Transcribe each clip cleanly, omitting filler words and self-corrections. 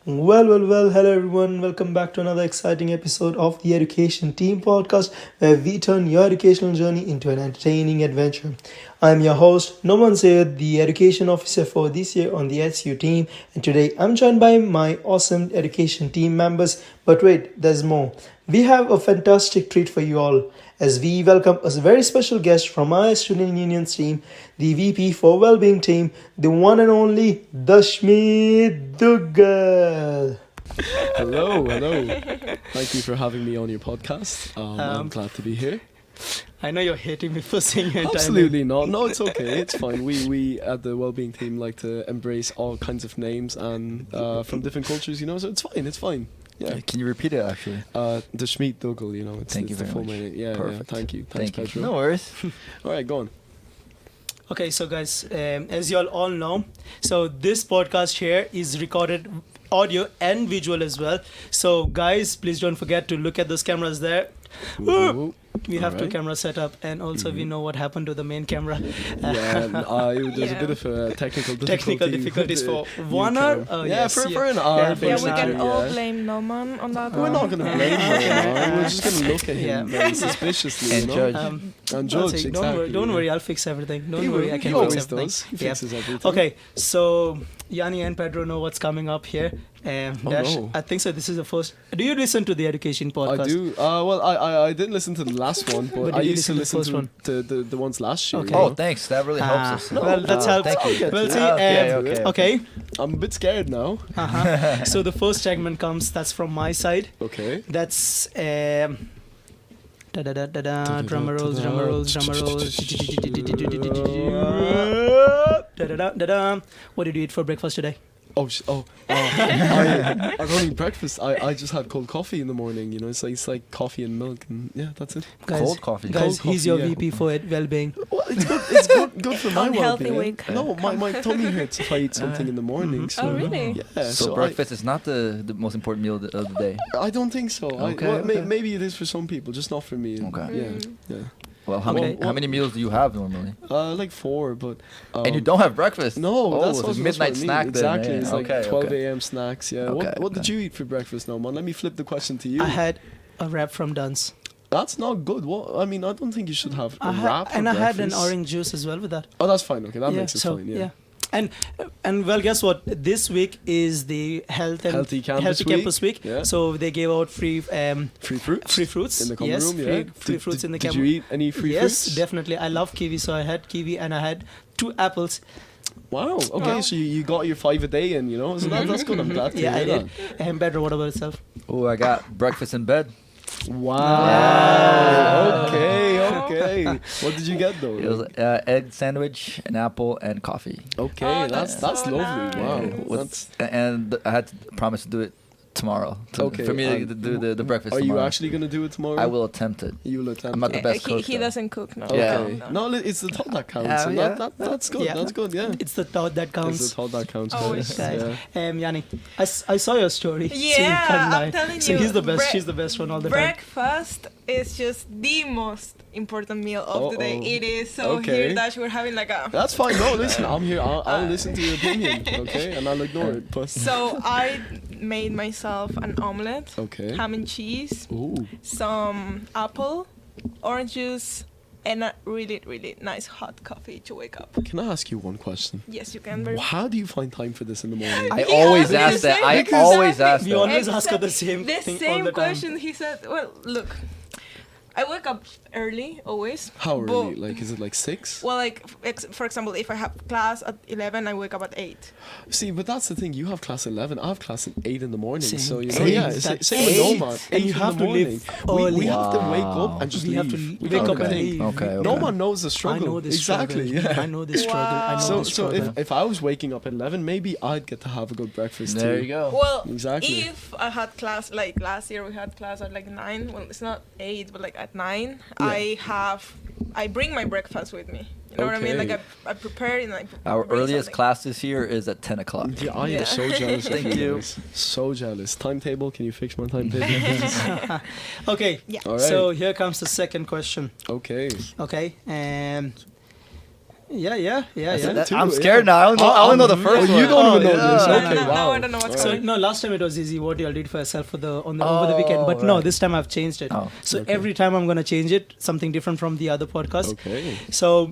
Well, hello everyone. Welcome back to another exciting episode of the Education Team podcast, where we turn your educational journey into an entertaining adventure. I'm your host, Noman Sayed, the education officer for this year on the SU team, and today I'm joined by my awesome education team members. But wait, there's more. We have a fantastic treat for you all as we welcome a very special guest from our student unions team, the VP for Wellbeing team, the one and only Dashmeet Duggal. Hello. Thank you for having me on your podcast. I'm glad to be here. I know you're hating me for saying your Absolutely not. No, it's okay. It's fine. We at the Wellbeing team like to embrace all kinds of names and from different cultures, so it's fine. Yeah. Can you repeat it actually? Dashmeet Duggal, Thank you the very full much. name. Yeah, thank you. Thanks, Thank you. Pedro. No worries. All right, go on. Okay, so guys, as you all know, so this podcast here is recorded audio and visual as well. So guys, please don't forget to look at those cameras there. Ooh. We have two Alright. cameras set up, and also we know what happened to the main camera. There's a bit of technical difficulties for with one the hour. camera. Oh, Yeah, yes, for yeah. an hour. Yeah, Yeah, we basically, can all yeah. blame Noman on that We're one. not going to blame him. We're just going to look at him Yeah. very suspiciously, And judge. And I'll judge, say, exactly. Don't worry, I'll fix everything. Don't worry, I can he fix always everything. does. He Yeah. fixes everything. Okay, so Yanni and Pedro know what's coming up here. Dash, no. I think so. This is the first. Do you listen to the education podcast? I do. Well, I didn't listen to the last one, but But I did you used to listen listen to the to the ones last year. Okay. Oh, thanks. That really helps us. Well, that's helped. Thank you. Well, see, Okay. okay. I'm a bit scared now. So the first segment comes. That's from my side. Okay. That's drum rolls. What did you eat for breakfast today? I don't eat breakfast. I just had cold coffee in the morning. It's like coffee and milk, and yeah, that's it. Cold coffee. Guys, Cold he's your coffee, yeah. VP for well-being. Well, it's good. It's good for my Unhealthy well-being. week. No, my tummy hurts if I eat something in the morning. So Oh, really? yeah. So breakfast is not the most important meal of the day. I don't think so. Okay. Maybe it is for some people, just not for me. Okay. Yeah. Well, how Okay. many meals do you have normally? Like 4, but. And you don't have breakfast? No, that's it's also a midnight what I mean. snack. Exactly, Then, it's yeah. like 12 okay. a.m. snacks. Yeah. Okay, What did okay. you eat for breakfast now, man? Let me flip the question to you. I had a wrap from Dunn's. That's not good. What? I mean, I don't think you should have a wrap for and I had an breakfast. orange juice as well with that. Oh, that's fine. Okay, that makes it so, fine. Yeah. And well, guess what? This week is the Healthy Campus Week. Yeah. So they gave out free Free fruits. free fruits in the common yes, room. Yeah. free fruits in the Did common you eat any free yes, fruits? definitely. I love kiwi, so I had kiwi and I had 2 apples. Wow. Okay, Wow. so you got your 5 a day in, So that's good. I'm glad to Yeah, I hear did. And better, what about yourself? Oh, I got breakfast in bed. that. Wow. Okay. What did you get though? It was egg sandwich, an apple, and coffee. Okay, Oh, that's that's so lovely. nice. Wow. With- and I had to promise to do it tomorrow. Okay, For me and to do the breakfast Are you tomorrow. actually gonna do it tomorrow? I will attempt it. You will attempt. I'm not the it. best cook. He though. doesn't cook, no. Okay. Yeah. No, it's the thought that counts. Yeah, and yeah. That's good. Yeah. That's good. Yeah. It's the thought that It's counts. the thought that counts. Always. guys. Guys. Yeah. Yanni, I saw your story. so you Yeah, can't lie. I'm telling So you, he's the best. She's the best one all the time. Breakfast is just the most important meal of the day. Uh-oh. It is. So Okay. here, Dash, we're having like a... That's fine. No, listen, I'm here. I'll listen to your opinion, okay? And I'll ignore it. But So I made myself an omelette, okay. ham and cheese, Ooh. some apple, orange juice, and a really, really nice hot coffee to wake up. Can I ask you one question? Yes, you can. Very How do you find time for this in the morning? I He always asked me ask the that. same I because always exactly. ask We that. always ask her the same The thing all same the time. question. He said, well, look, I wake up early, always. How but- early? Like, is it like 6? Well, like, for example, if I have class at 11, I wake up at 8. See, but that's the thing. You have class 11. I have class at 8 in the morning. Same. So, Same. yeah, That's same with 8. Noma. And 8 you in have the to leave morning. We early. have to wake up and just We leave. have to We wake can't up and think. leave. Okay. No one knows the struggle. I know this exactly. struggle. Yeah. I know this struggle. I know Wow. this So struggle. if I was waking up at 11, maybe I'd get to have a good breakfast There too. you go. Well, Exactly. if I had class, like last year we had class at like 9, well, it's not 8, but like at 9, Yeah. I bring my breakfast with me. You know what I mean? Like Okay. I prepare and I Our bring earliest something. class this year is at 10 o'clock. Yeah, I am Yeah. so jealous of Thank you. guys. So jealous. Timetable, can you fix my timetable? Okay. Yeah. All right. So here comes the second question. Okay. Okay. And yeah. That- Two, I'm yeah. scared now. I only know the first Oh, one. you don't even know yeah. this. No, Okay, no, wow. I don't know what's So coming. no, last time it was easy. What y'all did for yourself for the over the weekend, but no, right. this time I've changed it. Oh, so okay. every time I'm gonna change it, something different from the other podcast. Okay. So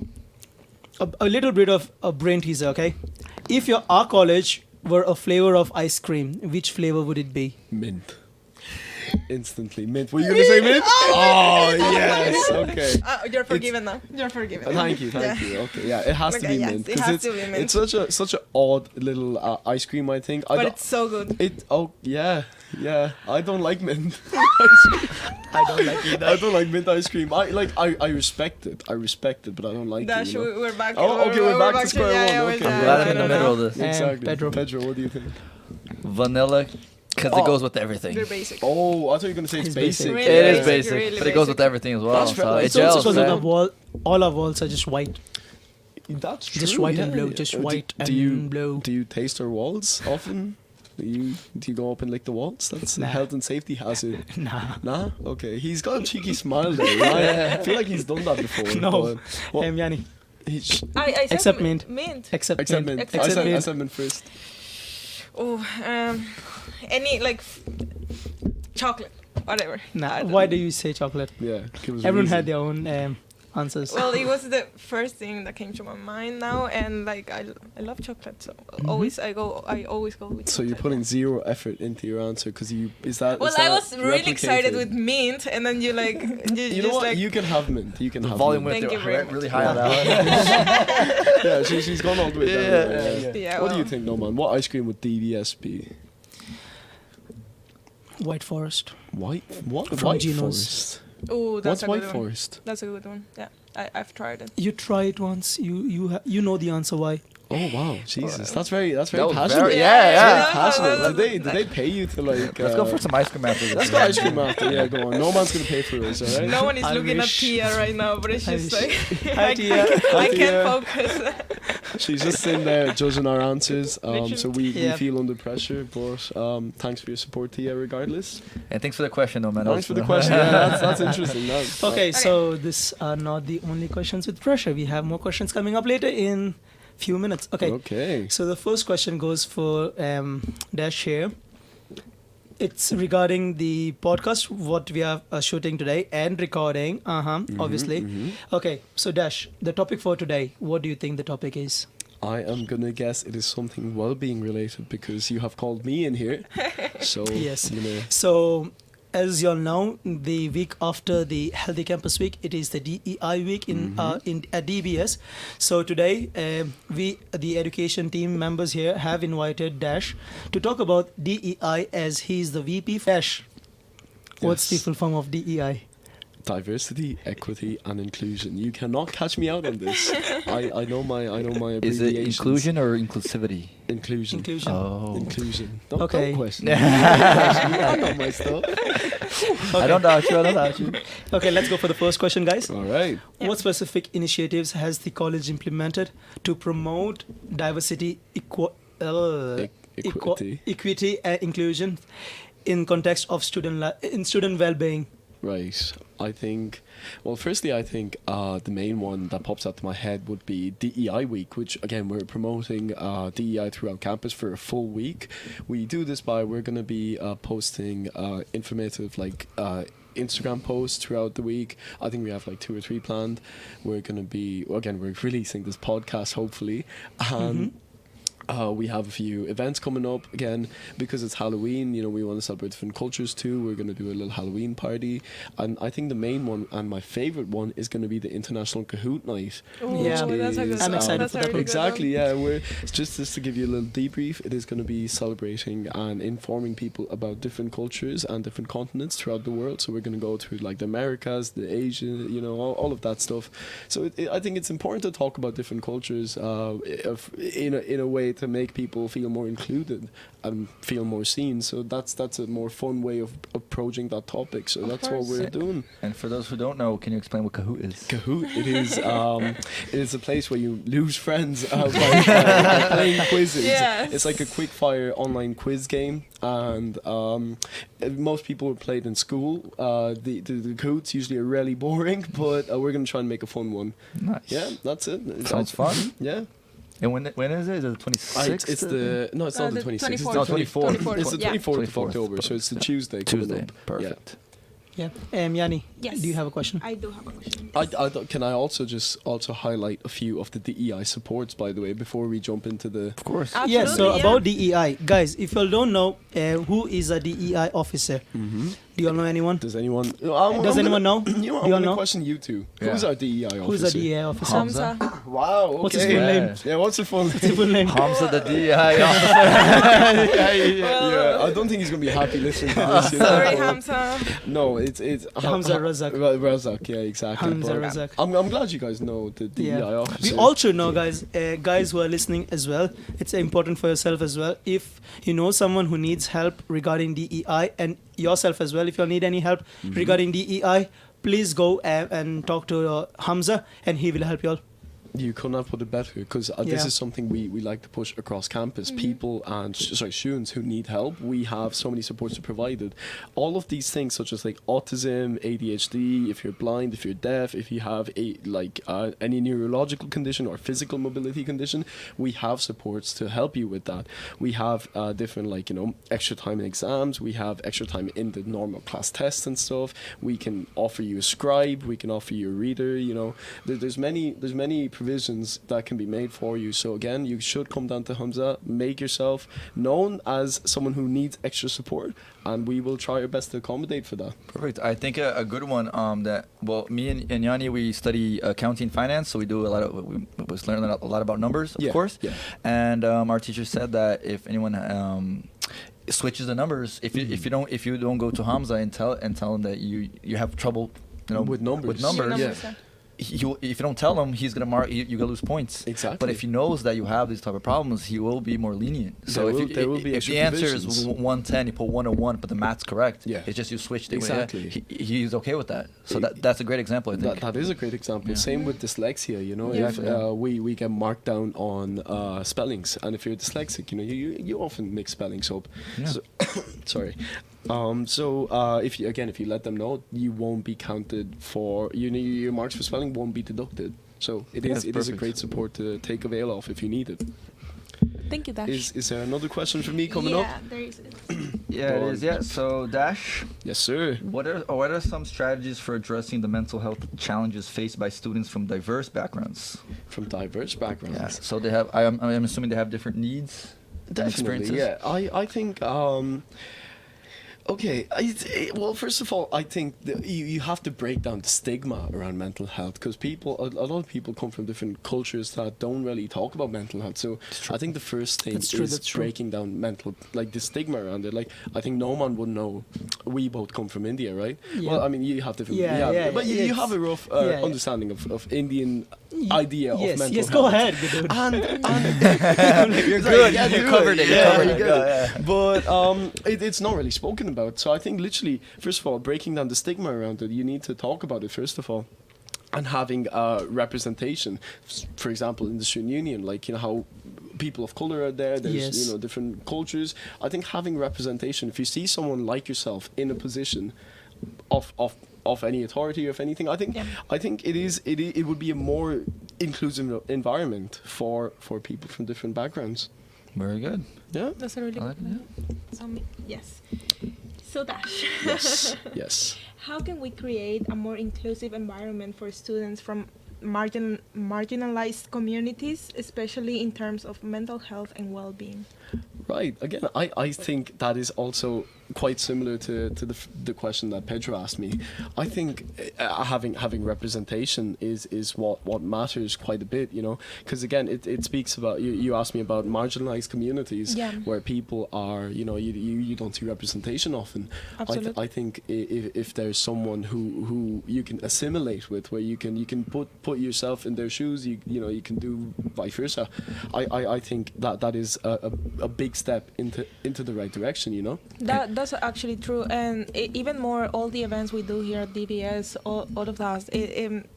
a little bit of a brain teaser, okay? If our college were a flavor of ice cream, which flavor would it be? Mint. Instantly mint. Were you gonna say mint? Oh yes. Okay. You're forgiven now. You're forgiven. Thank you. Okay, yeah, it has to Okay, be yes, mint it has it's to be mint. it's such a odd little ice cream. I think. But it's so good. Yeah. I don't like mint. I don't like either. I don't like mint ice cream. I respect it. But I don't like Dash, it. You know? we're back. Oh, okay, we're back to square one. Okay. I'm glad I'm in the middle of this. Exactly. Pedro. What do you think? Vanilla, because Oh. it goes with everything. They're basic. Oh, I thought you were gonna say it's It's basic. basic. Really It is basic, basic, really but it goes basic. with everything as well. That's fair. So it It's also gels, because of the man. wall. All our walls are just white. That's true. Just white and yeah, blue. yeah. Just Do- white do you, and blue. Do you taste our walls often? Do you go up and lick the walls? That's Nah. a health and safety hazard. Nah. Nah? Okay. He's got a cheeky smile there, right? I feel like he's done that before. No. but what- Yanni. I said Except mint. Mint. Except Except mint. mint. Except I mint. said mint first. Oh, any like chocolate, whatever. I Nah. don't Why know. do you say chocolate? Yeah. give us a Everyone reason. had their own answers. Well, it was the first thing that came to my mind now, and like I love chocolate, so I always go with. So you're chocolate. putting zero effort into your answer because is that? Well, is that I was really excited replicated? with mint, and then you like you You know just what? like You can have mint. You can The have volume mint. went Thank you there very much. really high on that one. Yeah, she's gone all the way down. Yeah. yeah. What do you well, think, Noman? What ice cream would DVS be? White Forest. White? What? From White Geno's. Forest. Oh, that's What's a White good one. Forest? That's a good one. Yeah, I've tried it. You try it once. You know the answer why. Oh wow, Jesus, that's very That was passionate. very- Yeah, yeah. Very yeah. passionate. Did they pay you to like? Let's go for some ice cream after this. Let's go ice cream after. Yeah, go on. No man's gonna pay for us, alright? No one is I looking wish. at Tia right now, but it's I just wish. like Hi, I Tia. can't Tia. focus. She's just sitting there judging our answers. So we Yeah. feel under pressure, but thanks for your support, Tia. Regardless, And thanks for the question, though, man. thanks for the question. Yeah, that's interesting. Okay, so this are not the only questions with pressure. We have more questions coming up later in few minutes. Okay. Okay. So the first question goes for Dash here. It's regarding the podcast, what we are shooting today and recording. Obviously. Okay, so Dash, the topic for today, what do you think the topic is? I am gonna guess it is something well-being related because you have called me in here. So Yes. you know, So, as you all know, the week after the Healthy Campus Week, it is the DEI week in at DBS. So today, we, the education team members here, have invited Dash to talk about DEI as he's the VP. Dash, what's the Yes. full form of DEI? diversity, equity, and inclusion. You cannot catch me out on this. I know my Is it abbreviations. inclusion or inclusivity? Inclusion. Inclusion. Oh. Inclusion. Don't Okay. question me. I know my stuff. I don't doubt you. I don't doubt you. Okay, let's go for the first question, guys. All right. Yeah. What specific initiatives has the college implemented to promote diversity, Equity. equity, and inclusion in context of student well-being? Right. I think, well, firstly, I think the main one that pops out to my head would be DEI week, which again, we're promoting DEI throughout campus for a full week. We do this by, we're going to be posting informative, like, Instagram posts throughout the week. I think we have like 2 or 3 planned. We're going to be, again, we're releasing this podcast, hopefully. We have a few events coming up again because it's Halloween. You know, we want to celebrate different cultures too. We're going to do a little Halloween party, and I think the main one and my favorite one is going to be the International Kahoot Night. Ooh, Yeah. that's a good I'm one. excited That's for a that really one. good Exactly, yeah. We're just to give you a little debrief. It is going to be celebrating and informing people about different cultures and different continents throughout the world. So we're going to go through like the Americas, the Asia, you know, all of that stuff. So I think it's important to talk about different cultures in a way way to make people feel more included and feel more seen. So that's a more fun way of approaching that topic. So that's what we're doing. And for those who don't know, can you explain what Kahoot is? Kahoot, it is a place where you lose friends by playing quizzes. Yes. It's like a quick fire online quiz game, and most people play it in school. The Kahoots usually are really boring, but we're gonna try and make a fun one. Nice. Yeah, that's it. Sounds fun. Yeah. And when is it? Is it the 26th? It's the no, it's not the 26th. It's 24th. the 24th. It's the 24th of 24th. October, so it's the Tuesday. coming Tuesday. up. Perfect. Yeah. Yanni, Yes. do you have a question? I do have a question. Can I also highlight a few of the DEI supports, by the way, before we jump into the. Of course. Absolutely, Yeah, so yeah. about DEI, guys, if you don't know who is a DEI officer, do you all know anyone? Does anyone? Does anyone know? You know, Do you I'm all gonna know? question you two. Yeah. Who's our DEI officer? Who's a DEI officer? Hamza. Hamza. Wow. Okay. What's his full Yeah. name? Yeah. What's the full name? Full name. Hamza, the DEI officer. Yeah, I don't think he's gonna be happy listening to this. You know? Sorry, Hamza. No, it's Hamza Razak. Razak, yeah, exactly. Hamza but Razak. I'm glad you guys know the DEI officer. We also know, guys who are listening as well, it's important for yourself as well. If you know someone who needs help regarding DEI, and yourself as well, if you need any help regarding DEI, please go and talk to Hamza, and he will help you all. You could not put it better, because this Yeah. is something we like to push across campus. People and students who need help, we have so many supports provided. All of these things, such as like autism, ADHD, if you're blind, if you're deaf, if you have any neurological condition or physical mobility condition, we have supports to help you with that. We have different extra time in exams. We have extra time in the normal class tests and stuff. We can offer you a scribe. We can offer you a reader. You know, there's many provisions that can be made for you. So again, you should come down to Hamza, make yourself known as someone who needs extra support, and we will try our best to accommodate for that. Perfect. I think a good one me and Yanni, we study accounting finance, so we do we learn a lot about numbers, of course. Yeah. And our teacher said that if anyone switches the numbers, if you don't go to Hamza and tell him that you have trouble, With numbers. yeah. If you don't tell him, he's gonna mark you're gonna lose points. Exactly. But if he knows that you have these type of problems, he will be more lenient. So There will be if extra the answer is provisions. 110, you put 101, but the math's correct. Yeah. It's just you switched it. Exactly. He's okay with that. So that's a great example, I think. That is a great example. Yeah. Same with dyslexia. You know, Yeah. if we get marked down on spellings, and if you're dyslexic, you often mix spellings up. Yeah. So, sorry. If you let them know, you won't be counted for your marks for spelling won't be deducted. So it is a perfect. great support to take avail of if you need it. Thank you, Dash. Is there another question for me coming up? Yeah, there is. Yeah, Go it on. is. Yeah. So Dash, Yes, sir. what are some strategies for addressing the mental health challenges faced by students from diverse backgrounds? From diverse backgrounds. Yeah. So they have. I'm assuming they have different needs. and Definitely, experiences? yeah. I think. Okay, well, first of all, I think you have to break down the stigma around mental health, because a lot of people come from different cultures that don't really talk about mental health. So I think the first thing That's true, is that's true. breaking down the stigma around it. Like, I think no one would know. We both come from India, right? Yeah. Well, I mean, you have different. But you it's- have a rough yeah. understanding of Indian idea of Yes, mental yes, health. go ahead, good dude. You're good. Yeah, You covered it. You Yeah, covered you it. get it. Yeah. But it's not really spoken about. So I think literally, first of all, breaking down the stigma around it, you need to talk about it first of all, and having representation. For example, in the student union, how people of color are there. There's Yes. different cultures. I think having representation. If you see someone like yourself in a position of any authority or of anything, I think it would be a more inclusive environment for people from different backgrounds. Very good. Yeah. That's a really I like good one. Yes. So Dash. Yes. Yes. How can we create a more inclusive environment for students from marginalized communities, especially in terms of mental health and well-being? Right. Again, I think that is also quite similar to the question that Pedro asked me. I think having representation is what matters quite a bit, you know, because again it speaks about you asked me about marginalized communities where people are, you know, you don't see representation often. Absolutely. I think if there's someone who you can assimilate with, where you can put yourself in their shoes, you know you can do vice versa. I think that is a big step into the right direction, you know. That's actually true, and even more, all the events we do here at DBS, all of that,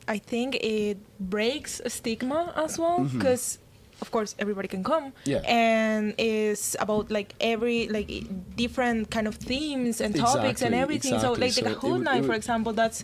I think it breaks a stigma as well, because of course everybody can come, and it's about like every like different kind of themes and topics and everything. So like the Kahoot night, for example, that's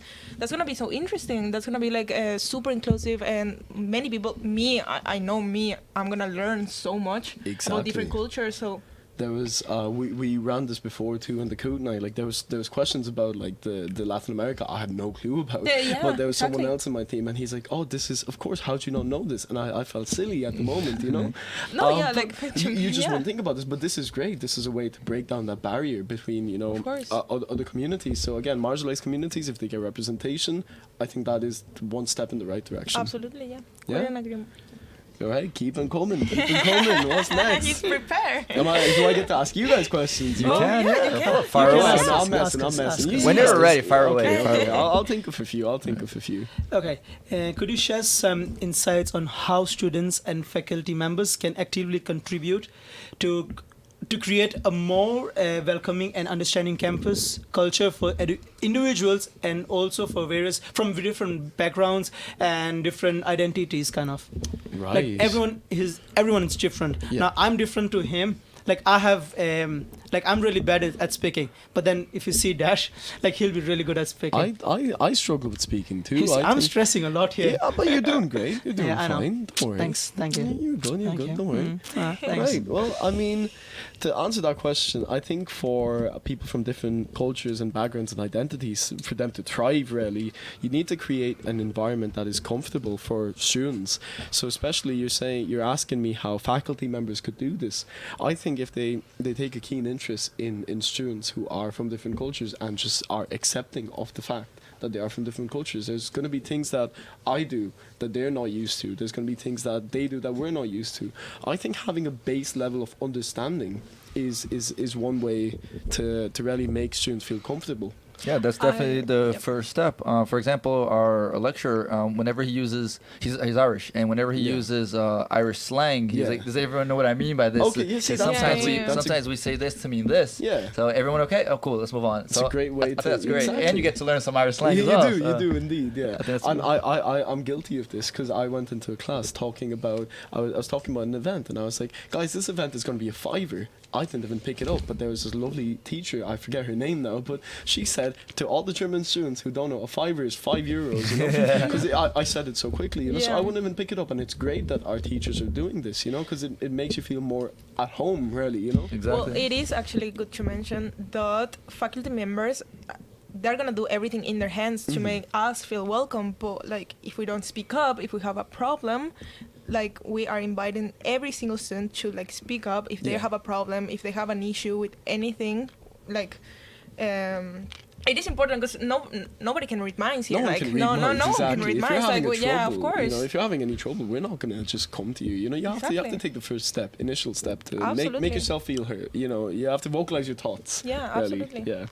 gonna be so interesting. That's gonna be like super inclusive, and many people, I know I'm gonna learn so much about different cultures. So there was we ran this before too in the Kahoot night. Like there was questions about like the Latin America I had no clue about, but there was someone else in my team and he's like, oh, this is, of course, how do you not know this? And I felt silly at the moment, you know. like you just won't think about this, but this is great. This is a way to break down that barrier between, you know, other communities. So again, marginalized communities, if they get representation, I think that is one step in the right direction. Absolutely, yeah. We're in agreement. All right, keep on coming. What's next? He's prepared. Do I get to ask you guys questions? You can, you yeah. can. Fire away. I'm messing. When you're ready, fire away. I'll think of a few. Okay, could you share some insights on how students and faculty members can actively contribute to create a more welcoming and understanding campus culture for individuals and also for from different backgrounds and different identities, kind of. Right. Like everyone is different. Yeah. Now I'm different to him. Like I have, like I'm really bad at speaking. But then if you see Dash, like he'll be really good at speaking. I struggle with speaking too. I'm stressing a lot here. Yeah, but you're doing great. You're doing fine. Don't worry. Thanks. Thank you. You're good. Don't worry. Thanks. Right. Well, I mean, to answer that question, I think for people from different cultures and backgrounds and identities, for them to thrive, really, you need to create an environment that is comfortable for students. So especially you're asking me how faculty members could do this. I think if they take a keen interest in students who are from different cultures and just are accepting of the fact that they are from different cultures, there's going to be things that I do that they're not used to. There's going to be things that they do that we're not used to. I think having a base level of understanding is one way to really make students feel comfortable. Yeah, that's definitely the first step. For example, our lecturer, whenever he uses, he's Irish, and whenever he uses Irish slang, he's like, "Does everyone know what I mean by this?" Okay, yes, sometimes we say this to mean this. Yeah. So everyone okay? Oh, cool. Let's move on. It's a great way to. That's great, exactly. and you get to learn some Irish slang as well. You do indeed. Yeah. And cool. I'm guilty of this because I went into a class talking about. I was talking about an event, and I was like, "Guys, this event is going to be a $5." I didn't even pick it up, but there was this lovely teacher, I forget her name now, but she said to all the German students who don't know, a $5 is €5, you know, because I said it so quickly, you know, so I wouldn't even pick it up, and it's great that our teachers are doing this, you know, because it makes you feel more at home, really, you know. Exactly. Well, it is actually good to mention that faculty members, they're gonna do everything in their hands to make us feel welcome, but like if we don't speak up, if we have a problem, like we are inviting every single student to like speak up if they have a problem, if they have an issue with anything, like it is important because nobody can read minds here. No one can read minds. Like, trouble, yeah, of course. You know, if you're having any trouble, we're not gonna just come to you. You know, you have to take the first step, initial step to make yourself feel heard. You know, you have to vocalize your thoughts. Yeah, really. absolutely. Yeah.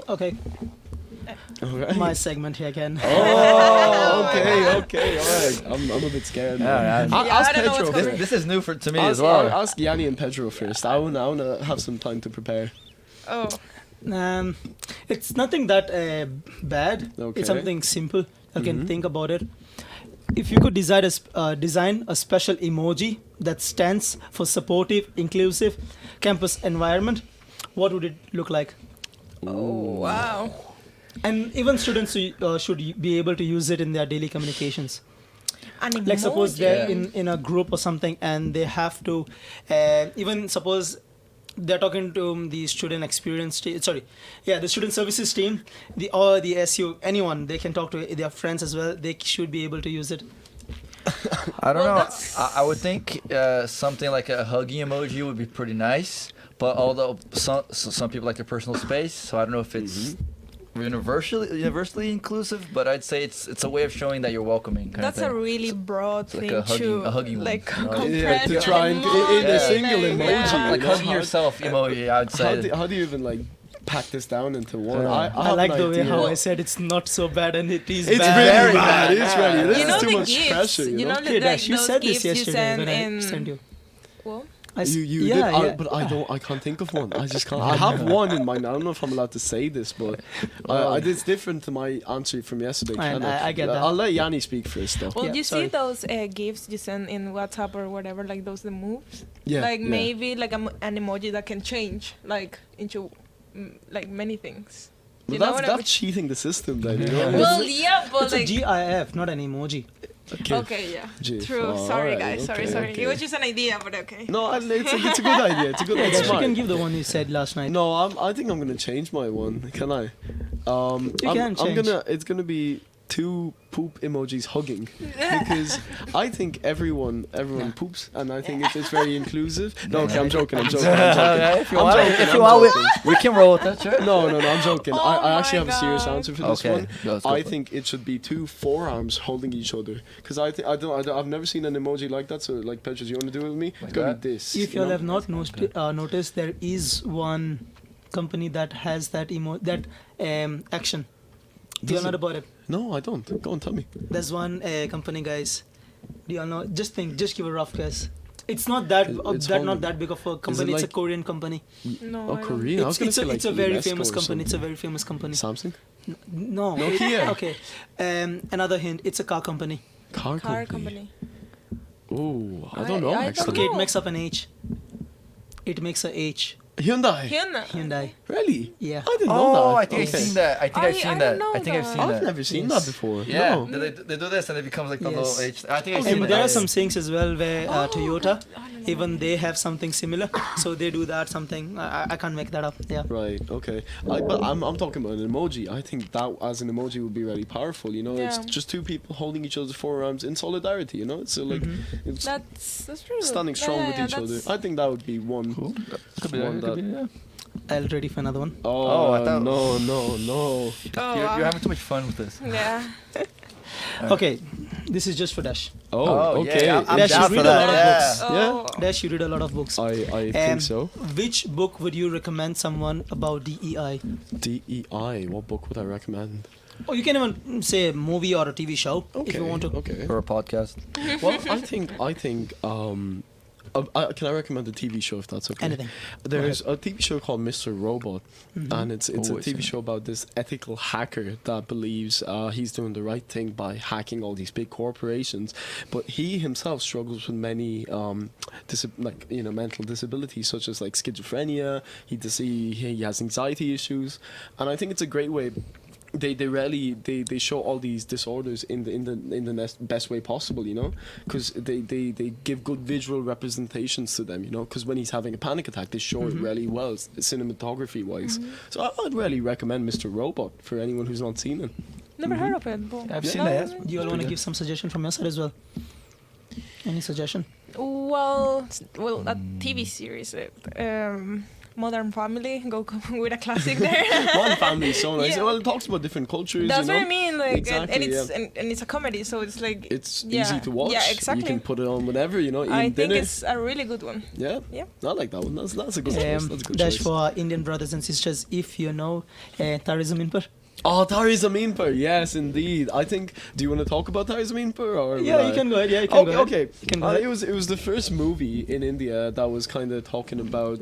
Okay. Right. My segment here again. Oh, okay, all right. I'm a bit scared. Yeah, Ask I don't know what's Pedro. coming. This is new to me as well. Ask Yanni and Pedro first. I wanna have some time to prepare. Oh. It's nothing that bad. Okay. It's something simple. You can think about it. If you could design a special emoji that stands for supportive, inclusive campus environment, what would it look like? Oh, wow. And even students should be able to use it in their daily communications. Like suppose they're in a group or something and they have to, even suppose they're talking to the student experience team, the student services team, or the SU, anyone, they can talk to their friends as well. They should be able to use it. I don't Well, know. that's- I would think something like a hugging emoji would be pretty nice. But although some people like their personal space, so I don't know if it's universally inclusive. But I'd say it's a way of showing that you're welcoming. Kind That's of a thing. really broad It's like thing a hugging one, like you know? compress Yeah, to try and in a single emoji. Like you know, hugging yourself emoji, I'd say. How do you even like pack this down into one? Yeah. I have like an the way idea. how I said it's not so bad and it is It's bad. really very bad. bad. It's really. This You is know too the much gifts. pressure. You know. like Okay, Dash, you those said this gifts you yesterday send when I in. sent you. Well, You yeah, did, yeah. but I can't think of one. I just can't. I have one in mind. I don't know if I'm allowed to say this, but it's different to my answer from yesterday. And kinda. I get that. I'll let Yanni speak first, though. well, Yeah, you sorry. see those gifts you send in WhatsApp or whatever, like those the moves. Yeah, Like yeah. maybe like an emoji that can change like into like many things. But You know what I that's cheating the system, then. You know? Well, yeah, but It's a like. GIF, not an emoji. Okay, yeah. GIF. True. Oh, Sorry, alright, guys. Sorry, okay, sorry. okay. It was just an idea, but okay. No, it's a good idea. It's a good Yeah, idea. Dash, you can give the one you said last night. No, I think I'm gonna change my one. Can I? You can I'm change. It's gonna be two poop emojis hugging because I think everyone poops, and I think it's very inclusive. No, okay, I'm joking. Okay, if you I'm want, joking, if I'm you want, joking. we can roll with that, sure. No, I'm joking. Oh I actually my have a serious God. answer for this Okay, one. let's go I for it. think it should be two forearms holding each other because I've never seen an emoji like that. So like, Petrus, you want to do it with me? It's gonna that? be this. If you you all know? have not noticed, there is one company that has that action. Do you all Does know it? about it? No, I don't. Go on, tell me. There's one company, guys. Do you all know? Just give a rough guess. It's not that It's not Honda. that big of a company. It's a like- Korean company. No. Oh, I don't- Korean. I was gonna say like it's a very UNESCO famous or company. It's a something. very famous company. Samsung. No. Nokia. Okay. Another hint. It's a car company. Car Car company. company. Oh, I I- don't know I don't actually. Okay, know. it makes up an H. It makes a H. Hyundai. Hyundai. Really? Yeah. I didn't know that. Oh, I think I've Okay. seen that. I think I've I seen don't that. know I think I've that. seen I've that. never seen Yes. that before. Yeah, No. they do this and it becomes like the Yes. little H. I think I've Oh, seen And that. there are yeah. some things as well where Toyota, I don't know. even they have something similar, so they do that something. I can't make that up. Yeah. Right. Okay. But I'm talking about an emoji. I think that as an emoji would be really powerful. You know, it's Yeah. just two people holding each other's forearms in solidarity. You know, so like it's That's true. standing strong with each other. I think that would be one. Could be, one could be, that- yeah. I'll ready for another one. Oh, I thought- no. Oh, You're having too much fun with this. yeah. Okay, this is just for Dash. Oh, okay. Yeah, I'm Dash, down you for read a that. lot of Yeah. books. Yeah. Dash, you read a lot of books. I think so. Which book would you recommend someone about DEI? DEI. What book would I recommend? Or you can even say a movie or a TV show if you want to. Okay. For a podcast. Well, I think. Can I recommend a TV show if that's okay? Anything. There's a TV show called Mr. Robot, and it's Oh, a I've TV seen show about this ethical hacker that believes he's doing the right thing by hacking all these big corporations, but he himself struggles with many mental disabilities such as like schizophrenia. He has anxiety issues, and I think it's a great way. They show all these disorders in the best way possible, you know, because they give good visual representations to them, you know, because when he's having a panic attack, they show it really well, cinematography wise. So I'd really recommend Mr. Robot for anyone who's not seen it. Never heard of it. But I've seen no, that, yeah. Do you all want to give some suggestion from your side as well? Any suggestion? Well, a TV series. Modern Family. Go with a classic there. One Family is so nice. Yeah. Well, it talks about different cultures. That's you know? what I mean. Like, Exactly, and it's yeah. and it's a comedy, so it's like It's yeah. easy to watch. Yeah, exactly. You can put it on whenever, you know, eating I think dinner. it's a really good one. Yeah. Yeah. I like that one. That's a good choice. That's a good Dash choice. for our Indian brothers and sisters, if you know Tare Zameen Par. Oh, Tare Zameen Par. Yes, indeed. I think. Do you want to talk about Tare Zameen Par? Or Yeah, will you I? can go ahead. Yeah, you can go ahead. Okay. You can go ahead. It was the first movie in India that was kind of talking about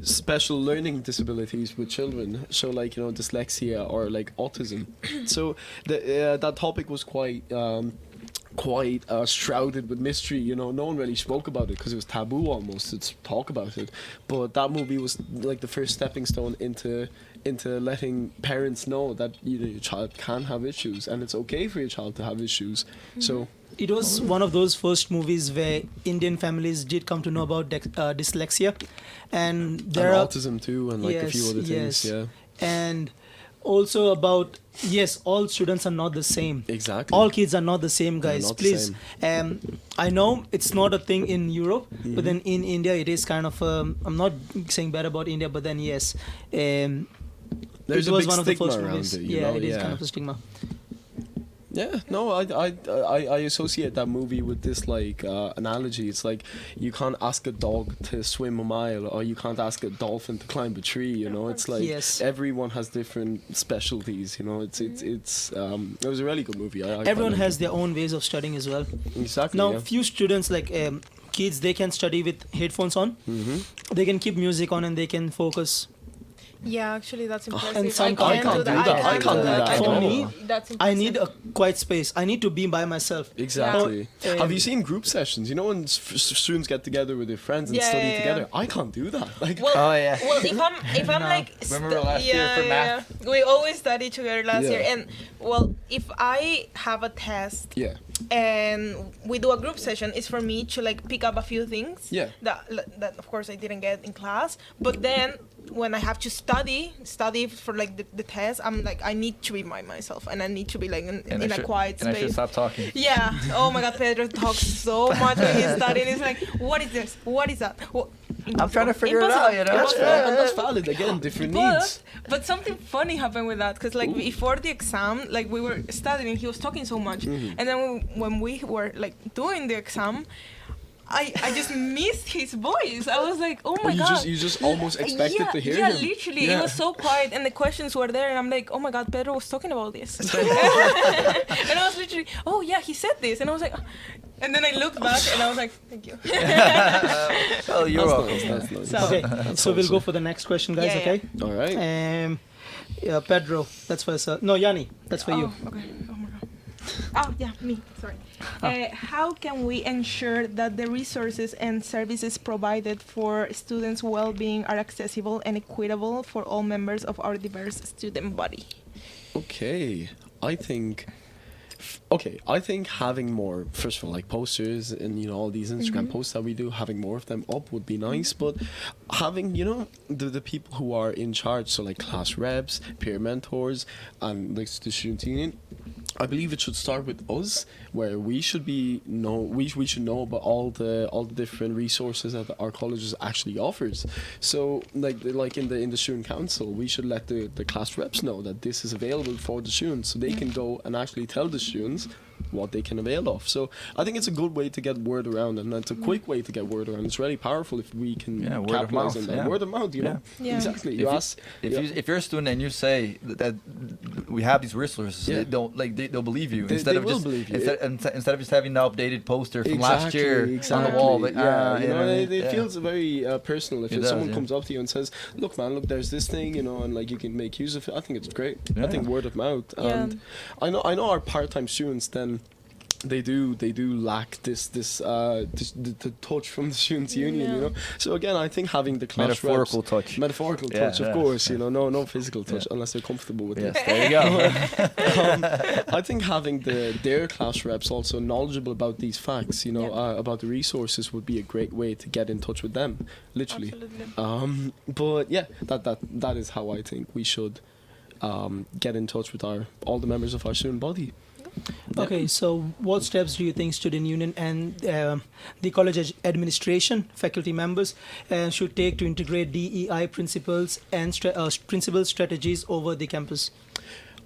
special learning disabilities with children. So like, you know, dyslexia or like autism. So that topic was quite shrouded with mystery. You know, no one really spoke about it because it was taboo almost to talk about it. But that movie was like the first stepping stone into letting parents know that your child can have issues and it's okay for your child to have issues. So It was one of those first movies where Indian families did come to know about dyslexia, and there are autism too, and like a few other things. yes. Yeah. And also about, yes, all students are not the same. Exactly. All kids are not the same, They're guys. not the Please. same. I know it's not a thing in Europe, but then Mm-hmm. in India it is kind of. I'm not saying bad about India, but then yes, There's it a was big one of the stigma first around movies. it, you Yeah, know? it is Yeah. kind of a stigma. Yeah, no, I associate that movie with this like analogy. It's like you can't ask a dog to swim a mile, or you can't ask a dolphin to climb a tree. You know, it's like Yes. everyone has different specialties. You know, it was a really good movie. I Everyone quite has liked their own ways of studying as well. it. Exactly. Now, yeah. few students like kids, they can study with headphones on. They can keep music on and they can focus. Yeah, actually, that's impressive. And some I can't do that. I can't do that For at all. me, that's I impressive. need a quiet space. I need to be by myself. Exactly. Yeah. Have you seen group sessions? You know, when students get together with their friends and Yeah, study yeah, yeah. together. I can't do that. Like, Well, Oh, yeah. Well, if I'm No. like Remember last year for math? yeah. We always studied together last Yeah. year, and well, if I have a test yeah, and we do a group session, it's for me to like pick up a few things Yeah. that of course I didn't get in class, but then when I have to study for like the test, I'm like I need to be by myself and I need to be like in a quiet And I should space. stop talking. Yeah. Oh my God, Pedro talks so much when he's studying. It's like, what is this? What is that? I'm trying to figure it out, you know? that's Impossible. fair. And that's valid. Again, different needs. But something funny happened with that because like Ooh. before the exam, like we were studying, he was talking so much, Mm-hmm. and then when we were like doing the exam, I just missed his voice. I was like, oh my you God. you just almost expected to hear him. Yeah, literally. Yeah. It was so quiet and the questions were there and I'm like, oh my God, Pedro was talking about this. And I was literally, oh yeah, he said this. And I was like, and then I looked back and I was like, thank you. Oh, you're That's welcome. nice, that's nice. So- Okay, That's so we'll go awesome. for the next question, guys. Yeah, yeah. Okay. All right. Yeah, Pedro, that's for us. No, Yanni, that's for you. Oh, okay. Oh my God. Oh, yeah, me. Sorry. How can we ensure that the resources and services provided for students' well-being are accessible and equitable for all members of our diverse student body? Okay, I think having more, first of all, like posters and all these Instagram posts that we do, having more of them up would be nice. But having the people who are in charge, so like class reps, peer mentors, and like the student union, I believe it should start with us, where we should we should know about all the different resources that our colleges actually offers. So like in the student council, we should let the class reps know that this is available for the students, so they can go and actually tell the students what they can avail of. So I think it's a good way to get word around, and it's a quick way to get word around. It's really powerful if we can Yeah, word of capitalize mouth, on that. yeah. Word of mouth, you know. Yeah. Exactly. If You you- ask. If you're a student and you say that we have these resources, Yeah. they'll believe you They instead of will just believe you. instead of just having the updated poster from last year on the wall. Like, yeah, you know what I mean? it Yeah. feels very personal if It does, someone yeah. comes up to you and says, "Look, man, look, there's this thing, and like you can make use of it." I think it's great. I Yeah. think word of mouth, Yeah. and I know our part-time students then. They do lack the touch from the students' union, Yeah. So again, I think having the class Metaphorical reps, touch. metaphorical Yeah, touch, yeah. of course, no physical touch Yeah. unless they're comfortable with Yes, it. there you go. I think having their class reps also knowledgeable about these facts, Yeah. about the resources would be a great way to get in touch with them, literally. Absolutely. But yeah, that is how I think we should get in touch with all the members of our student body. Okay, so what steps do you think student union and the college administration, faculty members, should take to integrate DEI principles and principal strategies over the campus?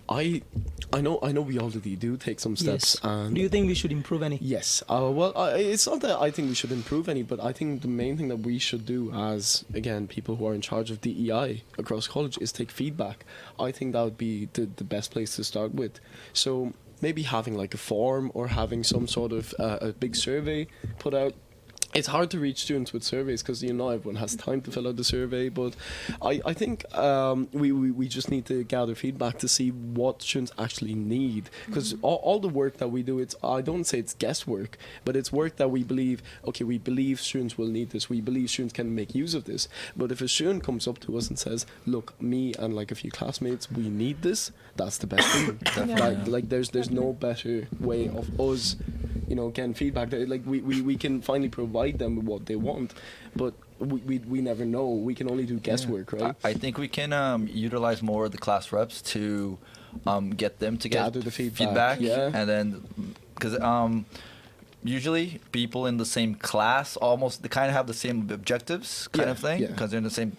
I know we already do take some steps. Yes. And Do you think we should improve any? yes. Well, it's not that I think we should improve any, but I think the main thing that we should do as, again, people who are in charge of DEI across college is take feedback. I think that would be the best place to start with. So maybe having like a form or having some sort of a big survey put out. It's hard to reach students with surveys because everyone has time to fill out the survey, but I think we just need to gather feedback to see what students actually need, because all the work that we do, I don't say it's guesswork, but it's work that we believe students will need this, we believe students can make use of this. But if a student comes up to us and says, look, me and like a few classmates, we need this, that's the best thing. Yeah. Like there's no better way of us getting feedback. Like we can finally provide them with what they want, but we never know. We can only do guesswork, right? I think we can utilize more of the class reps to get them to Gather the feedback, yeah. and then because usually people in the same class they kind of have the same objectives kind of thing because they're in the same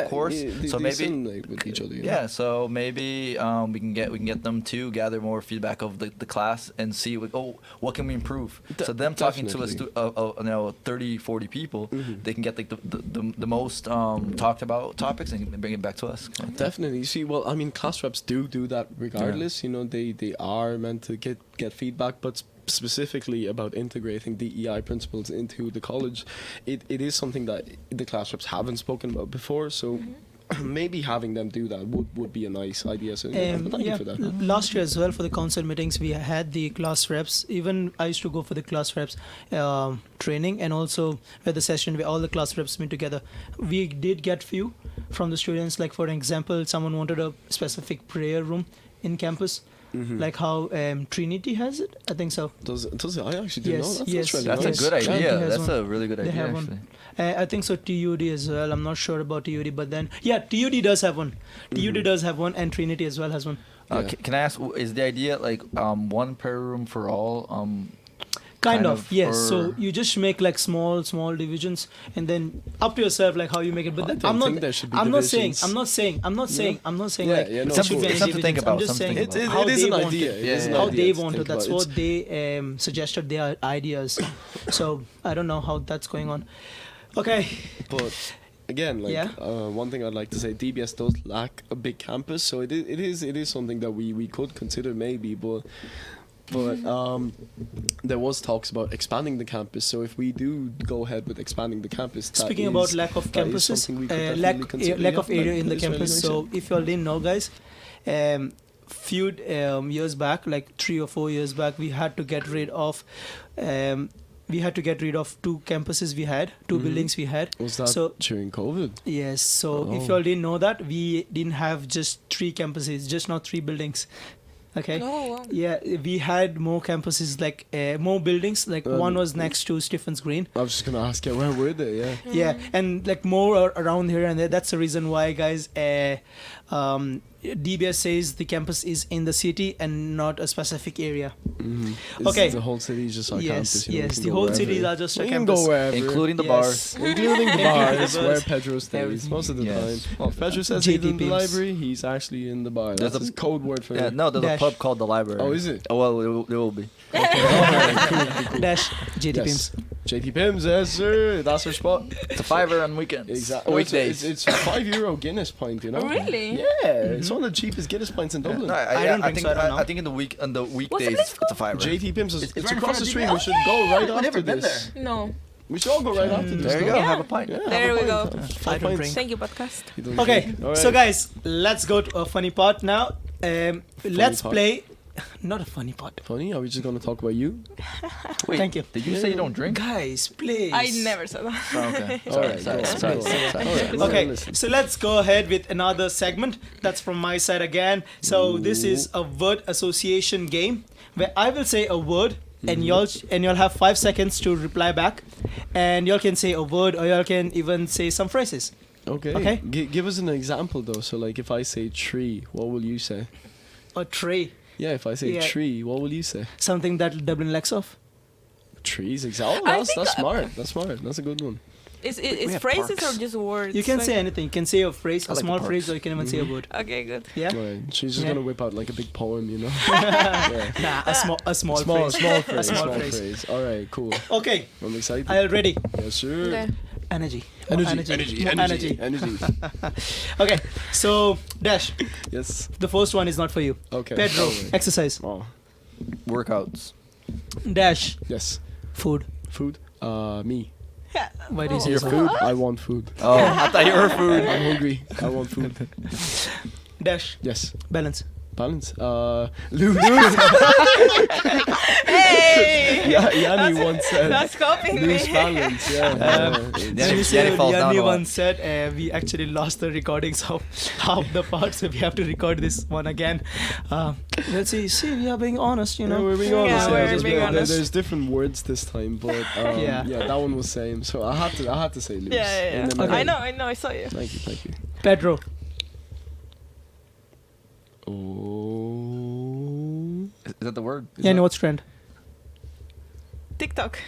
course. So they maybe simulate with each other. yeah. So maybe we can get them to gather more feedback of the class and see what can we improve. So them talking to us 30, 40 people, they can get like the most talked about topics and bring it back to us. Definitely. You see, well, I mean, class reps do that regardless. They are meant to get feedback, but specifically about integrating DEI principles into the college, it is something that the class reps haven't spoken about before, so maybe having them do that would be a nice idea. So thank you for that. Last year as well, for the council meetings, we had the class reps. Even I used to go for the class reps training, and also where the session where all the class reps meet together. We did get few from the students. Like for example, someone wanted a specific prayer room in campus. Like how Trinity has it, I think so. Does it? I actually didn't know that. Yes, really that's nice. a good idea. Trinity has That's a really good idea. have Actually. I think so. TUD as well. I'm not sure about TUD, but then TUD does have one. TUD does have one, and Trinity as well has one. Can I ask? Is the idea like one prayer room for all? Kind of, yes. So you just make like small divisions, and then up to yourself like how you make it. But I think there should be I'm not saying divisions. I'm not saying Yeah, like yeah, no, there should be it's any something to think divisions. about, I'm just something saying to think how it is they an want idea. it. It is an How idea they to want think it. That's about. what they suggested their ideas. So I don't know how that's going on. Okay. But again, like one thing I'd like to say, DBS does lack a big campus, so it is something that we could consider maybe, but there was talks about expanding the campus. So if we do go ahead with expanding the campus, Speaking about lack of campuses, lack of area in the campus. So if you all didn't know, guys, few years back, like 3 or 4 years back, we had to get rid of. We had to get rid of 2 campuses we had, 2 buildings we had. Was that during COVID? Yes. So if you all didn't know that, we didn't have just 3 campuses, just not 3 buildings. Okay. Oh, wow. Yeah, we had more campuses, like more buildings. Like one was next to Stephens Green. I was just gonna ask you, where were they? Yeah. Yeah, and like more around here and there. That's the reason why, guys. DBS says the campus is in the city and not a specific area. Okay. The whole city is just our campus. Yes, the whole cities are just a we can campus. go wherever. Including the Yes. bar. Including the bar. That's where bars. Pedro stays Everything. most of the Yes. time. Well, if Pedro says he's in the JTPs. library, he's actually in the bar. That's his code word for it. No, there's Dash. a pub called the Library. Oh, is it? Oh well, there will be. Dash JT Yes. Pims. JT Pims, yes sir. That's our spot. It's a $5 on weekends. Exactly. Weekdays. It's €5 Guinness pint, you know. Really? Yeah, it's one of the cheapest Guinness pints in Dublin. No, I don't think think so, I don't know. I think in the weekdays this it's a $5. JT Pims is It's it's right in across front the of street. DBS. We should go right I've after never been this. No. We should all go right after this. There you no? go. Yeah. Have a pint. Yeah, There have a we go. pint. I Five don't pints. drink. Thank you, podcast. You don't Okay, drink. All right. so guys, let's go to a funny part now. Let's part? play. Not a funny part. Funny? Are we just gonna talk about you? Wait, Thank you. Did you say you don't drink? Guys, please. I never said that. Oh, okay. All Sorry, right, sorry, go on, sorry, go on. sorry. All right, Okay, listen. so let's go ahead with another segment. That's from my side again. So this is a word association game where I will say a word and y'all have 5 seconds to reply back, and y'all can say a word or y'all can even say some phrases. Okay. Okay. Give us an example though. So like, if I say tree, what will you say? A tray, Yeah, if I say Yeah. tree, what will you say? something that Dublin lacks of. Trees, exactly. Oh, I that's think, smart. That's smart. That's a good one. Is We it have phrases parks. or just words? You can Like- say anything. You can say a phrase, I a like the small parks. phrase, or you can even say a word. Okay, good. Yeah. Right. She's just Yeah. gonna whip out like a big poem, you know. Yeah. Nah, a small Small phrase. phrase. A small Small phrase. phrase. All right, cool. Okay, I'm excited. are you ready? Yes, sir. Okay. Energy. More Energy. More energy. Energy. Okay, so Dash, Yes. the first one is not for you. Okay. Pedro, All right. exercise. Oh. Workouts. Dash, Yes. food. Food. Me. Why do you say Your so? food? I want food. Oh, I thought you were food. I'm hungry. I want food. Dash, Yes. balance. Balance. Loose. Hey! Yanni once said That's copying me. loose balance. Yeah. Yanni falls down a lot. once said we actually lost the recordings of half the parts, so we have to record this one again. Let's see. See, we are being honest, you know. No, we're being Yeah, honest. we're just being honest. There's different words this time, but Yeah. that one was same. So I had to say loose. Yeah. And then Okay. I know, I saw you. Thank you. Pedro. Oh. Is that the word? Yeah, what's trend? TikTok.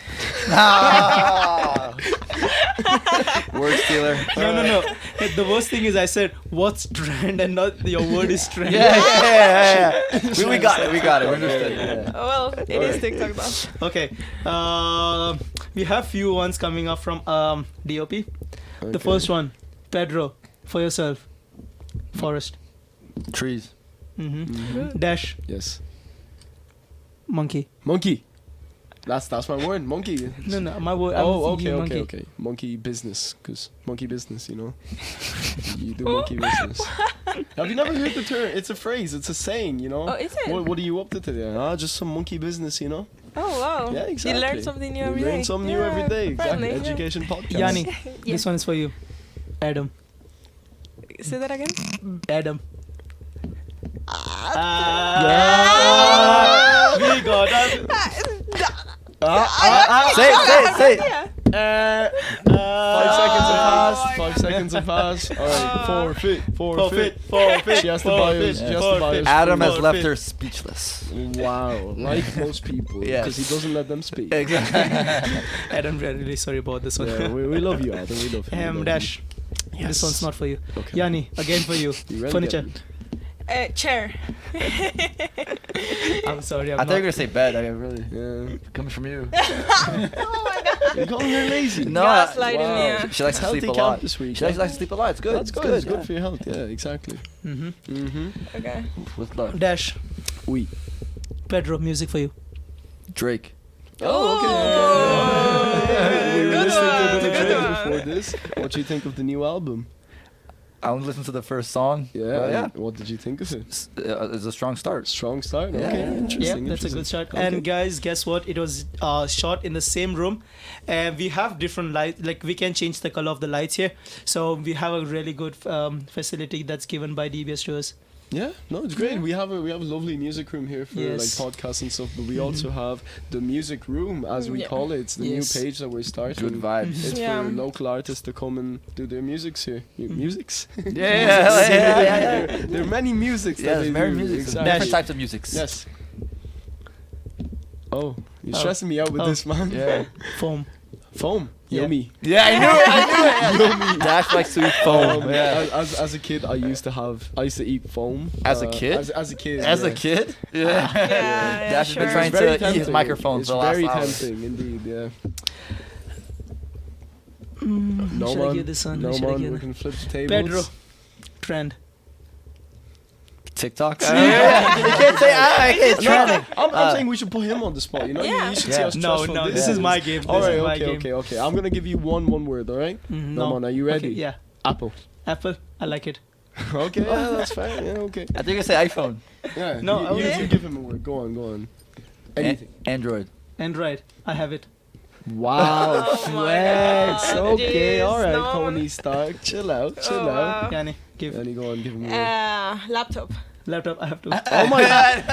Word stealer. No. The worst thing is I said what's trend and not your word is trend. Yeah. We got it. We understood. Yeah. Oh, well, it is TikTok though. Okay. We have few ones coming up from DOP. The Okay. first one, Pedro, for yourself. Forest. Trees. Dash. Yes. Monkey. Monkey. That's my word. Monkey. No, my word. I'm Oh, thinking okay. monkey. Monkey business, cause monkey business, you know. You do monkey business. Have you never heard the term? It's a phrase. It's a saying, you know. Oh, is it? What are you up to today? Just some monkey business, you know. Oh, wow. Yeah, exactly. You learn something new every You day. learn something new every day. Exactly. apparently, yeah. Education podcast. Yanni, Yeah. this one is for you. Adam. Say that again? Adam. We got that. Say it. Yeah. 5 seconds have passed. 5 seconds have passed. All right. Forfeit. She has to buy us. Adam has Forfeit. left her speechless. Wow. Like most people. Yes. Because he doesn't let them speak. Exactly. Adam, we're really sorry about this one. Yeah, we love you, Adam. We love you. Dash. Yes. This one's not for you. Okay. Yanni, again for you. You ready? Furniture. Chair. I'm sorry. I'm I thought you not. were gonna say bed. I really Yeah. coming from you. Oh my god. You're calling her lazy. No, Gaslighting wow. me. She likes to Healthy sleep a camp lot. this week. She likes to sleep a lot. It's good. That's good. It's good for your health. Yeah, exactly. Okay. With love. Dash. Oui. Pedro, music for you. Drake. Oh, okay. We were Good listening to one, a bit of good Drake one. before this. What do you think of the new album? I only listened to the first song. Yeah. What did you think of it? It's a strong start. Strong start. Yeah. Okay. Yeah, Interesting. Yeah, that's a good interesting. start. And guys, guess what? It was shot in the same room, and we have different lights. Like we can change the color of the lights here, so we have a really good facility that's given by DBS to us. Yeah, no, it's great. We have a lovely music room here for Yes. like podcasts and stuff, but we also have the music room, as we Yeah. call it. It's the Yes. new page that we're starting. Good vibes. It's Yeah. for local artists to come and do their musics here. Musics? Yeah. There are many musics Yeah, that there's they very do. music. Exactly. Different types of musics. Yes. Oh, you're Oh. stressing me out with Oh. this, man. Yeah. Foam. Foam. Yeah. Yummy. Yeah, I knew it. Dash likes to eat foam. Yeah. As a kid, I used to eat foam. As a kid? As a kid. As yeah. a kid? Yeah. Yeah, Dash has been sure. trying It's very to eat his tempting. microphone It's for the last very hour. tempting, indeed. Yeah. No Should I man. give this one? No Should I man. give We it? can flip the tables. Pedro. Trend. TikTok? You can't say it's No, trending. I'm saying we should put him on the spot. You know, Yeah. you should Yeah. see how stressful No, this this is my game. All This right, is my okay, game. okay. I'm gonna give you one word. All right. No man, are you ready? Okay, yeah. Apple. Apple. I like it. Okay, yeah, that's fine. Yeah, okay. I think you say iPhone. Yeah. No, you, I was- you give him a word. Go on. Anything. Android. Android. I have it. Wow, Oh my flex. God, Okay, jeez, all right, no. Tony Stark. Chill out. Oh, wow. Yanni, give. And you go on, give him a word. Laptop. Laptop. I have to. Oh my god.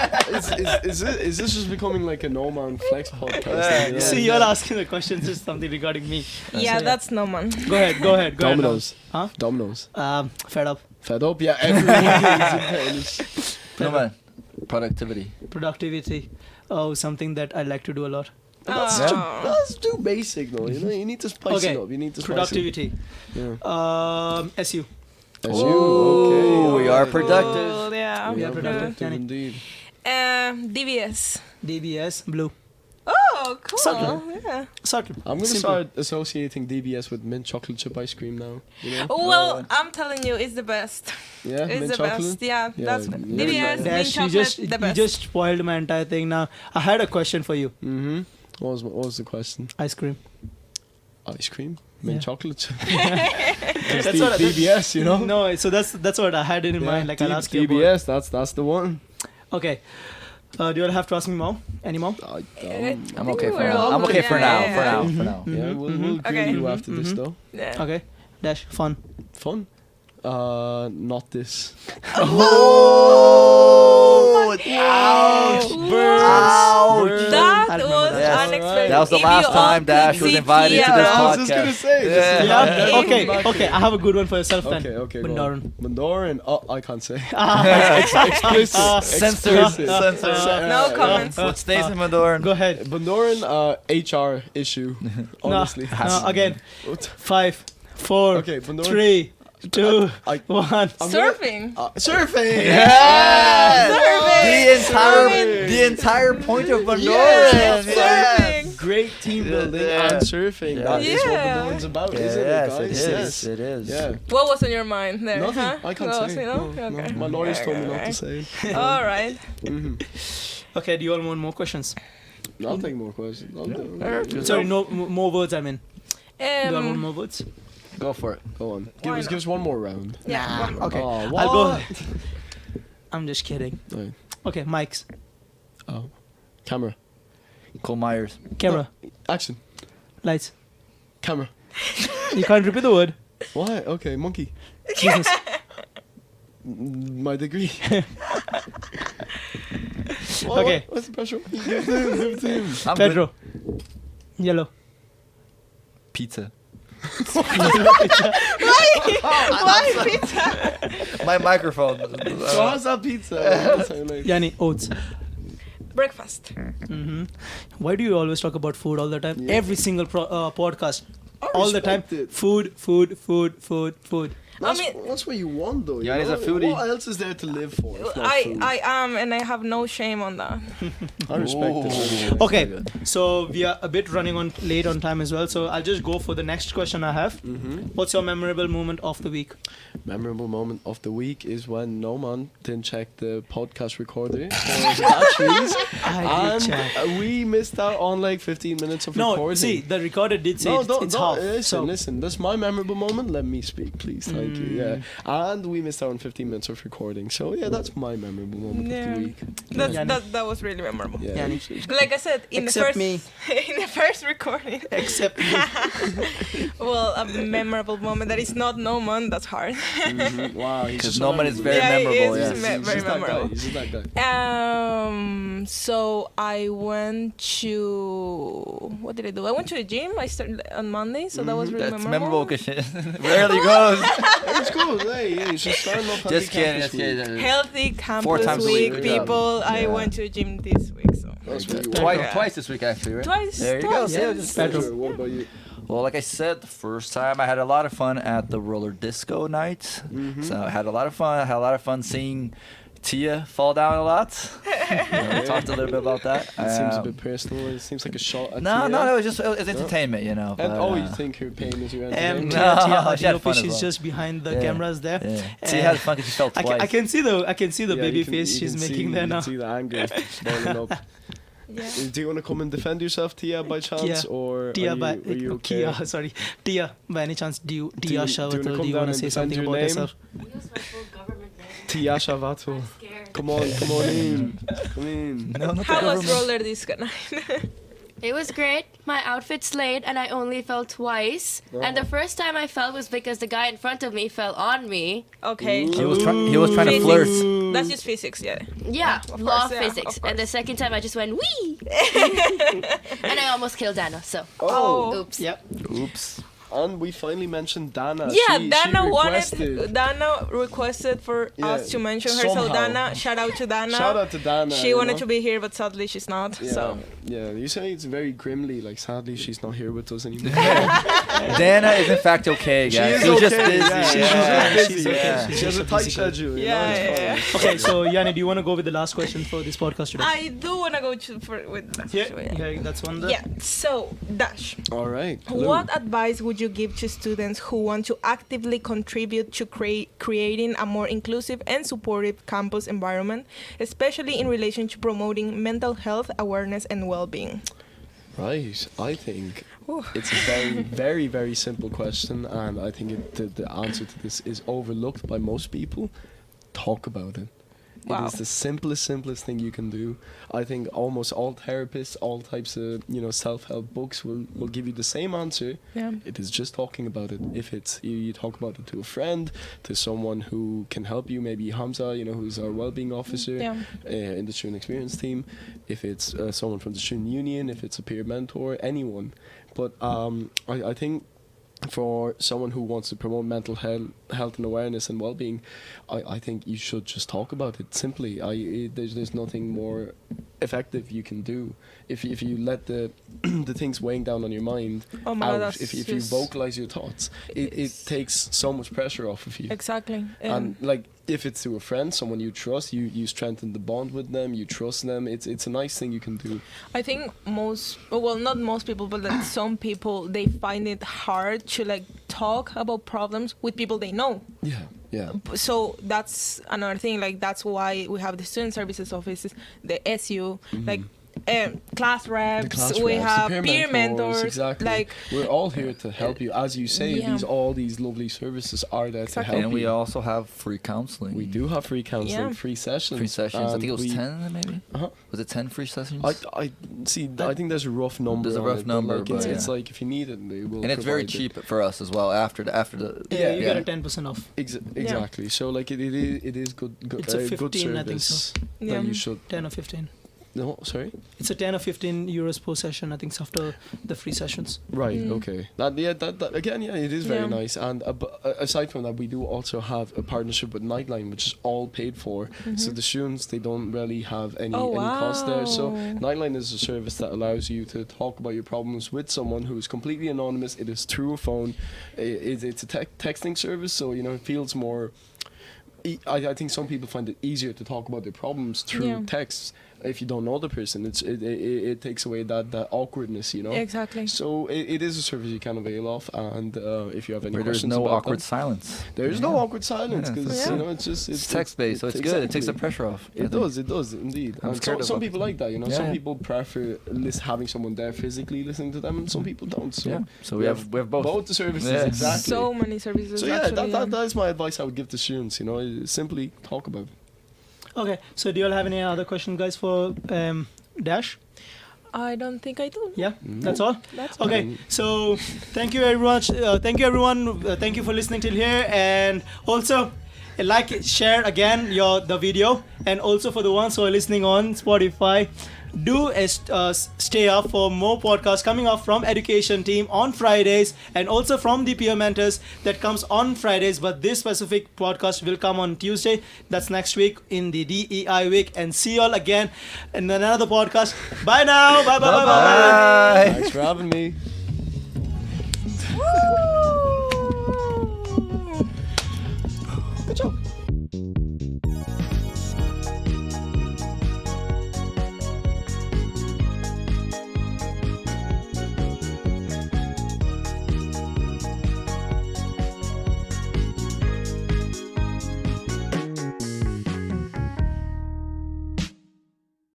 Is this just becoming like a no man flex podcast? You know? See, you're asking the questions. Is something regarding me. Yeah, So, that's no man. Go ahead. Dominoes. Huh? Dominoes. Fed up. Fed up? Yeah, everyone is in pain. No man. Productivity. Productivity. Oh, something that I like to do a lot. That's too basic though. You know, you need to spice it up. You need to spice Productivity. it. Yeah. SU. As you. Ooh, Okay. we are productive. Oh, yeah. We Yeah, are productive. productive indeed. DBS. DBS. Blue. Oh, cool. Subtle. Yeah. Subtle. I'm gonna Simple. start associating DBS with mint chocolate chip ice cream now. You know? Oh, well, I'm telling you, it's the best. Yeah, It's mint the chocolate. best. Yeah, Yeah, that's yeah. DBS, mint Dash, chocolate, the you best. just spoiled my entire thing now. I had a question for you. Mm-hmm. What was the question? Ice cream. Ice cream. Mint Yeah. chocolate. That's what DBS, you know. No, so that's what I had in mind. Like I'll ask you about. DBS. That's the one. Okay. Do you have to ask me more? Any more? I'm okay for we're now. all I'm okay good. for now. Yeah, For yeah. now. For now. Yeah, we'll grill Okay. you after this though. Yeah. Okay. Dash. Fun. Fun. Not this. Oh! Ouch! Burns. Ouch! That I remember was that. unexpected. That was the If last you all time Dash could was see invited to Tia. this I was just gonna podcast. say. This Yeah. is Yeah. not Okay. back Okay. in. I have a good one for yourself then. Okay. Bundoran. Bundoran. Oh, I can't say. Explicit. Censored. Censored. No comments. What stays in Madoran? Go ahead. Bundoran. HR issue. Honestly. No, again. 5, 4, Okay, Bundoran. 3, 2, I- 1. Surfing. Surfing. Yeah! Surfing. The entire point of Madoran. Yes, Yes. Great team building Yeah. and surfing. Yeah. That is what Yeah. Bundoran's about, Yes, isn't it, it guys? is. Yes. It is. Yeah. What was on your mind there? Nothing. Huh? I can't What say. was it? No, Okay. no. My lawyers told me not Okay. to say. All right. Okay, do you all want more questions? I'll take more questions. I'll do- Sorry, no more words. I mean, do you all want more words? Go for it. Go on. Why Give us one more round. Yeah. one more. Okay, Oh, I'll go. what? I'm just kidding. Right. Okay, mics, Oh. Camera. Cole Myers. camera, Action. lights. Camera. You can't repeat the word. Why? Okay, monkey. Jesus. My degree. Okay. What's the pressure? Give it to him. I'm Pedro. Yellow. Pizza. Why pizza? My microphone. So how's that pizza? That's how you like- Yani, oats. Breakfast. Why do you always talk about food all the time? Yeah. Every single podcast. I All the time. respect it. Food, food, food, food, food. That's, mean- that's what you want, though. Yeah, you he's a know? foodie. What else is there to live for? If not I food? am, and I have no shame on that. I respect it. Ooh. Okay, Very good. so we are a bit running on late on time as well. So I'll just go for the next question I have. What's your memorable moment of the week? Memorable moment of the week is when no man didn't check the podcast recorder for the batteries, I did check. and we missed out on like 15 minutes of No, recording. see, the recorder did say No, it's half. Listen, So listen. That's my memorable moment. Let me speak, please. Thank you. Yeah, Mm. and we missed out on 15 minutes of recording. So yeah, that's my memorable moment Yeah. of the week. Yeah. That was really memorable. Yeah, Yeah. it's- Like I said, in Except the first in the first recording, except me. well, a memorable moment that is not no man. That's hard. Wow, he's Because just no man is very Yeah, he memorable. is. Yeah. He's very that guy. memorable. He's that guy. So I went to what did I do? I went to a gym. I started on Monday, so that was really That's memorable. memorable because it rarely goes. It's cool. Hey, yeah, you should start off. Just kidding. Just kidding. Healthy campus times a week, week. people. I Yeah. went to a gym this week, so That's what you Twice, want. Yeah. twice this week actually, right? twice. There you go. twice, Yeah, yeah. just Pedro. What about you? Well, like I said, the first time I had a lot of fun at the roller disco night. So I had a lot of fun. I had a lot of fun seeing Tia fall down a lot. We talked a little bit about that. It seems a bit personal. It seems like a shot at No, Tia. no, it was entertainment, you know. And but, you think her pain is your Um, entertainment? No, Tia she had Adinopi, fun as she's well. just behind the Yeah. cameras there. Yeah. And Tia had fun because she fell twice. I can see the Yeah, baby you can- face you she's can making see, there you now. can see the anger boiling up. Yeah. Do you want to come and defend yourself, Tia, by chance, Tia. or Tia, are you okay? Kia, sorry, Tia. By any chance, Tia do you wanna Shavatul, come do you down want to and say defend something your about name? yourself? Use my full government name. Tia Shavatul. I'm scared. Come on in. Come in. No, not the How was government. roller disco night? It was great. My outfit slayed, and I only fell twice. And the first time I fell was because the guy in front of me fell on me. Okay. He was trying to Physics. flirt. That's just physics, yeah. Yeah, of law course, of yeah, physics. of And the course. second time I just went wee, and I almost killed Dana. So, Oh. oops. Yep. Oops. And we finally mentioned Dana. Yeah, she Dana requested. Dana requested for Yeah, us to mention her. somehow. So Dana, shout out to Dana. Shout out to Dana. She you wanted know? to be here, but sadly she's not. Yeah, So yeah. You say it's very grimly. Like, sadly, she's not here with us anymore. Dana is in fact okay, She guys. is She was just okay, busy. yeah, she's Yeah. just She's busy. okay. Yeah. She's She has a just tight busy. schedule. you know, Yeah, it's yeah, fine. Okay, so Yanni, do you want to go with the last question for this podcast today? I do wanna go with that. Yeah, that's one. Yeah. So Dash, All right. Hello. what advice would you give to students who want to actively contribute to creating a more inclusive and supportive campus environment, especially in relation to promoting mental health awareness and well-being? Right. I think It's a very, very, very simple question, and I think the answer to this is overlooked by most people. Talk about it. Wow. It is the simplest thing you can do. I think almost all therapists, all types of self-help books will give you the same answer. Yeah. It is just talking about it. If it's you talk about it to a friend, to someone who can help you, maybe Hamza, who's our well-being officer Yeah. in the student experience team. If it's someone from the student union, if it's a peer mentor, anyone. But I think for someone who wants to promote mental health and awareness and well-being, I think you should just talk about it simply. There's nothing more effective you can do if you let the the things weighing down on your mind Oh my God, out. that's If you just- vocalize your thoughts, it takes so much pressure off of you. Exactly. And like if it's to a friend, someone you trust, you strengthen the bond with them, you trust them. It's a nice thing you can do. I think not most people, but that some people, they find it hard to like talk about problems with people they know. Yeah. So that's another thing. Like that's why we have the student services offices, the SU, like class reps. The class We reps, the have peer mentors. Exactly. Like We're all here to help you, as you say. Yeah. All these lovely services are there Exactly. to help And you. we also have free counseling. We do have free counseling, Yeah. free sessions. Free sessions. I and think it was we- 10 maybe. Uh-huh. Was it 10 free sessions? I see. I think there's a rough number. There's a on rough it, but, number, like, but it's yeah. like if you need it, they will. And it's very provide it. cheap for us as well after the Yeah, you yeah. get a 10% off. Exactly. So like it is good. It's a good 15, service. I think so. Yeah. That you should. 10 or 15. No, sorry. It's a 10 or 15 euros per session, I think, after the free sessions. Right. Mm. Okay. That again. Yeah, it is very Yeah. nice. And aside from that, we do also have a partnership with Nightline, which is all paid for. So the students, they don't really have any cost there. So wow. Nightline is a service that allows you to talk about your problems with someone who is completely anonymous. It is through a phone. It's a texting service, so it feels more. I think some people find it easier to talk about their problems through Yeah. texts. If you don't know the person, it takes away that awkwardness, Exactly. So it is a service you can avail of, and if you have any Where there's questions no about awkward that, silence. there is no awkward silence Yeah, because Yeah. it's just It's text-based, so it's good. It takes the exactly. pressure off. I It think. does indeed. I'm And scared some of people like that, Yeah. Some people prefer having someone there physically listening to them, and some people don't. So Yeah. So we have both. both the services Yeah. exactly. So many services. So yeah, actually, that is my advice I would give to students. Simply talk about it. Okay, so do you all have any other question, guys, for Dash? I don't think I do. Yeah, that's all? That's all. Okay, so thank you very much. Thank you, everyone. Thank you for listening till here. And also, like, share again the video. And also for the ones who are listening on Spotify, do stay up for more podcasts coming up from education team on Fridays, and also from the peer mentors that comes on Fridays. But this specific podcast will come on Tuesday. That's next week in the DEI week. And see you all again in another podcast. Bye now. Bye. Bye. Thanks for having me.